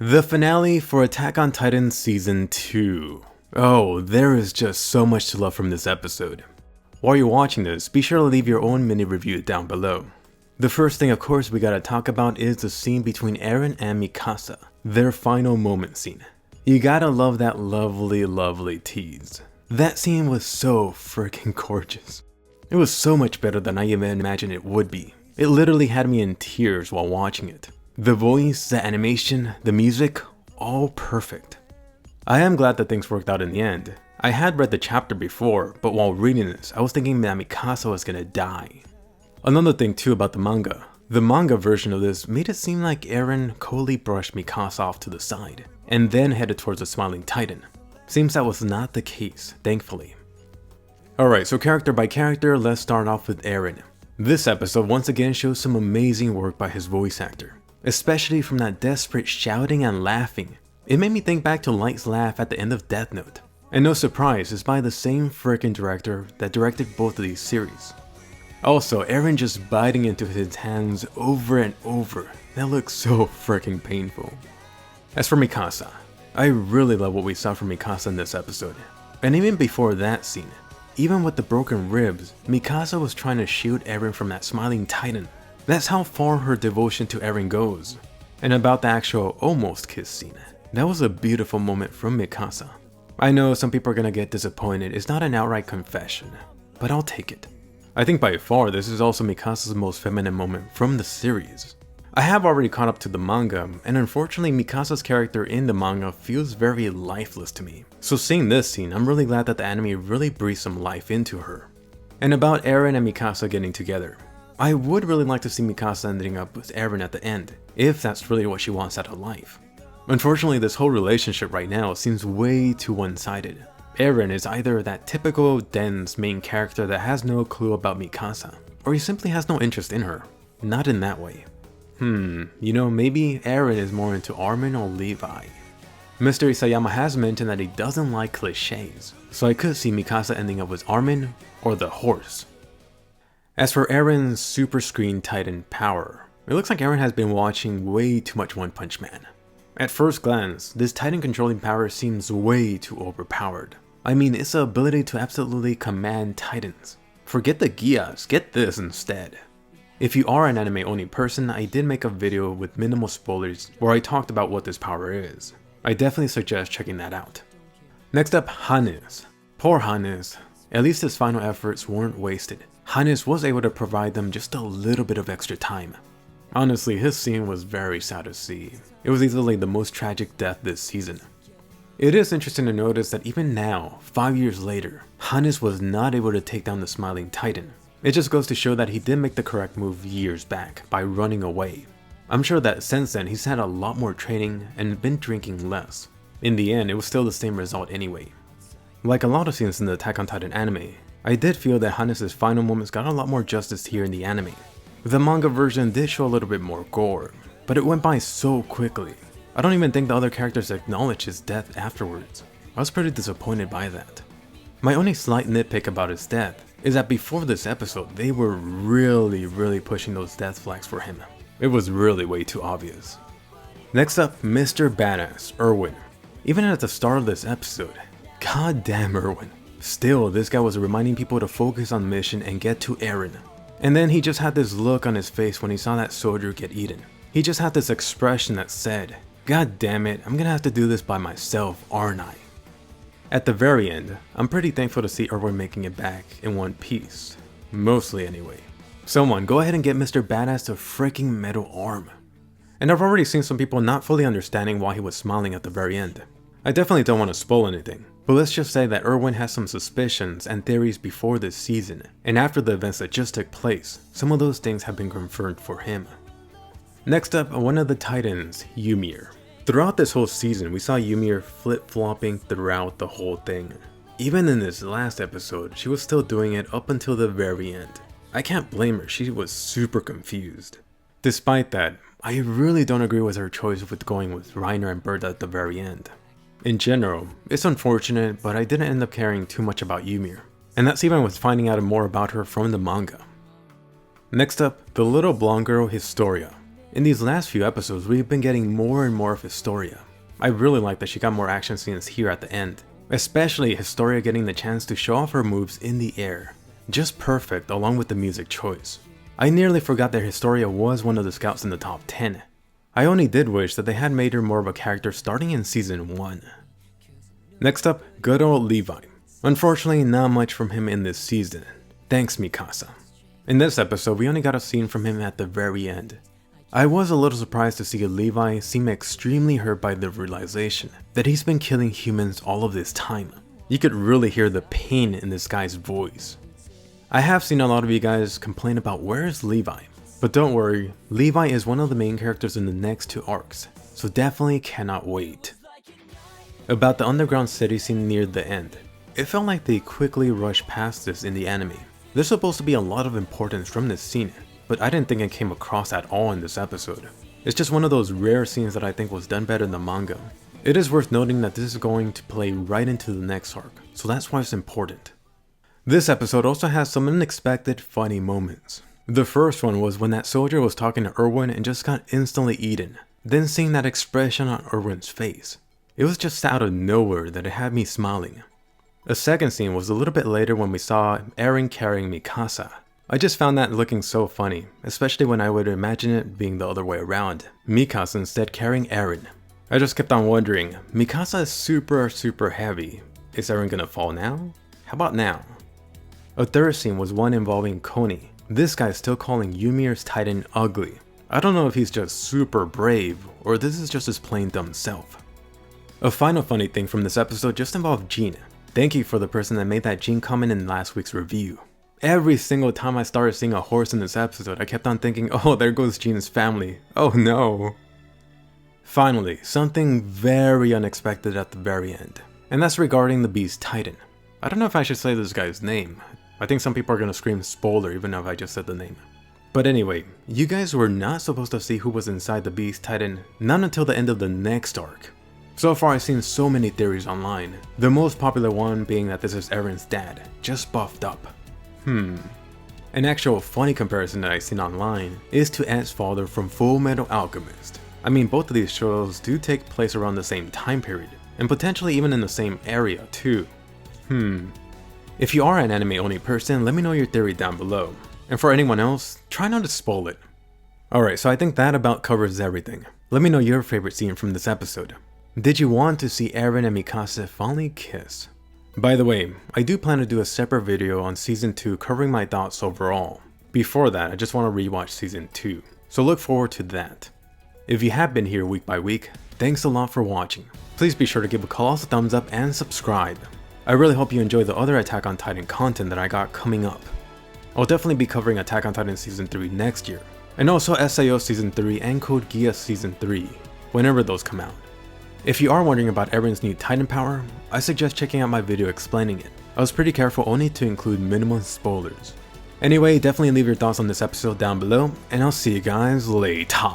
The finale for Attack on Titan Season 2. Oh, there is just so much to love from this episode. While you're watching this, be sure to leave your own mini review down below. The first thing of course we gotta talk about is the scene between Eren and Mikasa, their final moment scene. You gotta love that lovely tease. That scene was so freaking gorgeous. It was so much better than I even imagined it would be. It literally had me in tears while watching it. The voice, the animation, the music, all perfect. I am glad that things worked out in the end. I had read the chapter before, but while reading this, I was thinking that Mikasa was gonna die. Another thing too about the manga version of this made it seem like Eren coldly brushed Mikasa off to the side, and then headed towards the Smiling Titan. Seems that was not the case, thankfully. Alright, so character by character, let's start off with Eren. This episode once again shows some amazing work by his voice actor, especially from that desperate shouting and laughing. It made me think back to Light's laugh at the end of Death Note. And no surprise, it's by the same freaking director that directed both of these series. Also, Eren just biting into his hands over and over. That looks so freaking painful. As for Mikasa, I really love what we saw from Mikasa in this episode. And even before that scene, even with the broken ribs, Mikasa was trying to shield Eren from that Smiling Titan. That's how far her devotion to Eren goes. And about the actual almost kiss scene, that was a beautiful moment from Mikasa. I know some people are gonna get disappointed, it's not an outright confession, but I'll take it. I think by far this is also Mikasa's most feminine moment from the series. I have already caught up to the manga, and unfortunately Mikasa's character in the manga feels very lifeless to me. So seeing this scene, I'm really glad that the anime really breathed some life into her. And about Eren and Mikasa getting together, I would really like to see Mikasa ending up with Eren at the end, if that's really what she wants out of life. Unfortunately, this whole relationship right now seems way too one-sided. Eren is either that typical dense main character that has no clue about Mikasa, or he simply has no interest in her. Not in that way. Maybe Eren is more into Armin or Levi. Mr. Isayama has mentioned that he doesn't like cliches, so I could see Mikasa ending up with Armin or the horse. As for Eren's Super Screen Titan power, it looks like Eren has been watching way too much One Punch Man. At first glance, this Titan controlling power seems way too overpowered. I mean, it's the ability to absolutely command Titans. Forget the Gyas, get this instead. If you are an anime only person, I did make a video with minimal spoilers where I talked about what this power is. I definitely suggest checking that out. Next up, Hannes. Poor Hannes. At least his final efforts weren't wasted. Hannes was able to provide them just a little bit of extra time. Honestly, his scene was very sad to see. It was easily the most tragic death this season. It is interesting to notice that even now, 5 years later, Hannes was not able to take down the Smiling Titan. It just goes to show that he did make the correct move years back by running away. I'm sure that since then he's had a lot more training and been drinking less. In the end, it was still the same result anyway. Like a lot of scenes in the Attack on Titan anime, I did feel that Hannes' final moments got a lot more justice here in the anime. The manga version did show a little bit more gore, but it went by so quickly. I don't even think the other characters acknowledged his death afterwards. I was pretty disappointed by that. My only slight nitpick about his death is that before this episode, they were really pushing those death flags for him. It was really way too obvious. Next up, Mr. Badass, Erwin. Even at the start of this episode, goddamn Erwin. Still, this guy was reminding people to focus on the mission and get to Eren. And then he just had this look on his face when he saw that soldier get eaten. He just had this expression that said, "God damn it, I'm gonna have to do this by myself, aren't I?" At the very end, I'm pretty thankful to see Erwin making it back in one piece. Mostly anyway. Someone go ahead and get Mr. Badass a freaking metal arm. And I've already seen some people not fully understanding why he was smiling at the very end. I definitely don't want to spoil anything, but let's just say that Erwin has some suspicions and theories before this season, and after the events that just took place, some of those things have been confirmed for him. Next up, one of the Titans, Ymir. Throughout this whole season, we saw Ymir flip-flopping throughout the whole thing. Even in this last episode, she was still doing it up until the very end. I can't blame her, she was super confused. Despite that, I really don't agree with her choice with going with Reiner and Bertha at the very end. In general, it's unfortunate, but I didn't end up caring too much about Ymir. And that's even with finding out more about her from the manga. Next up, the little blonde girl Historia. In these last few episodes, we've been getting more and more of Historia. I really like that she got more action scenes here at the end, especially Historia getting the chance to show off her moves in the air. Just perfect along with the music choice. I nearly forgot that Historia was one of the scouts in the top 10. I only did wish that they had made her more of a character starting in season 1. Next up, good old Levi. Unfortunately, not much from him in this season. Thanks, Mikasa. In this episode, we only got a scene from him at the very end. I was a little surprised to see Levi seem extremely hurt by the realization that he's been killing humans all of this time. You could really hear the pain in this guy's voice. I have seen a lot of you guys complain about where is Levi, but don't worry, Levi is one of the main characters in the next 2 arcs, so definitely cannot wait. About the underground city scene near the end, it felt like they quickly rushed past this in the anime. There's supposed to be a lot of importance from this scene, but I didn't think it came across at all in this episode. It's just one of those rare scenes that I think was done better in the manga. It is worth noting that this is going to play right into the next arc, so that's why it's important. This episode also has some unexpected funny moments. The first one was when that soldier was talking to Erwin and just got instantly eaten, then seeing that expression on Erwin's face. It was just out of nowhere that it had me smiling. A second scene was a little bit later when we saw Eren carrying Mikasa. I just found that looking so funny, especially when I would imagine it being the other way around, Mikasa instead carrying Eren. I just kept on wondering, Mikasa is super heavy. Is Eren gonna fall now? How about now? A third scene was one involving Koni. This guy's still calling Ymir's Titan ugly. I don't know if he's just super brave, or this is just his plain dumb self. A final funny thing from this episode just involved Jean. Thank you for the person that made that Jean comment in last week's review. Every single time I started seeing a horse in this episode, I kept on thinking, oh, there goes Jean's family. Oh no. Finally, something very unexpected at the very end, and that's regarding the Beast Titan. I don't know if I should say this guy's name. I think some people are gonna scream spoiler even if I just said the name. But anyway, you guys were not supposed to see who was inside the Beast Titan, not until the end of the next arc. So far I've seen so many theories online, the most popular one being that this is Eren's dad, just buffed up. An actual funny comparison that I've seen online is to Ed's father from Full Metal Alchemist. I mean, both of these shows do take place around the same time period, and potentially even in the same area too. If you are an anime only person, let me know your theory down below. And for anyone else, try not to spoil it. Alright, so I think that about covers everything. Let me know your favorite scene from this episode. Did you want to see Eren and Mikasa finally kiss? By the way, I do plan to do a separate video on season 2 covering my thoughts overall. Before that, I just want to rewatch season 2, so look forward to that. If you have been here week by week, thanks a lot for watching. Please be sure to give a colossal thumbs up and subscribe. I really hope you enjoy the other Attack on Titan content that I got coming up. I'll definitely be covering Attack on Titan Season 3 next year, and also SAO Season 3 and Code Geass Season 3, whenever those come out. If you are wondering about Eren's new Titan power, I suggest checking out my video explaining it. I was pretty careful only to include minimum spoilers. Anyway, definitely leave your thoughts on this episode down below, and I'll see you guys later.